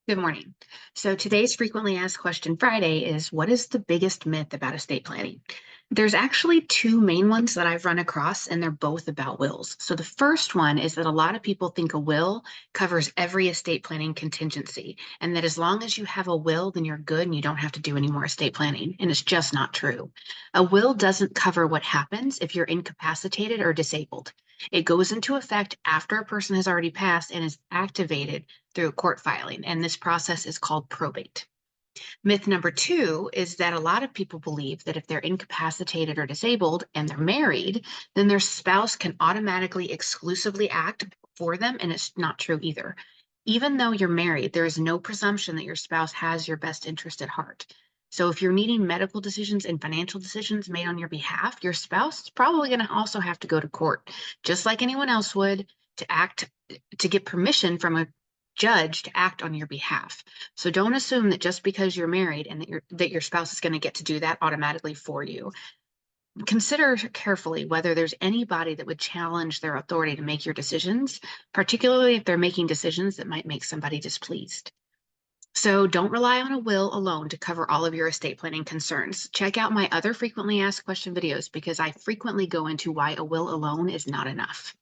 Good morning. So today's frequently asked question Friday is, what is the biggest myth about estate planning? There's actually two main ones that I've run across, and they're both about wills. So the first one is that a lot of people think a will covers every estate planning contingency, and that as long as you have a will, then you're good and you don't have to do any more estate planning. And it's just not true. A will doesn't cover what happens if you're incapacitated or disabled. It goes into effect after a person has already passed and is activated through court filing, and this process is called probate. Myth number two is that a lot of people believe that if they're incapacitated or disabled and they're married, then their spouse can automatically exclusively act for them, and it's not true either. Even though you're married, there is no presumption that your spouse has your best interest at heart. So if you're needing medical decisions and financial decisions made on your behalf, your spouse is probably going to also have to go to court, just like anyone else would, to get permission from a judge to act on your behalf. So don't assume that just because you're married and that your spouse is going to get to do that automatically for you. Consider carefully whether there's anybody that would challenge their authority to make your decisions, particularly if they're making decisions that might make somebody displeased. So don't rely on a will alone to cover all of your estate planning concerns. Check out my other frequently asked question videos because I frequently go into why a will alone is not enough.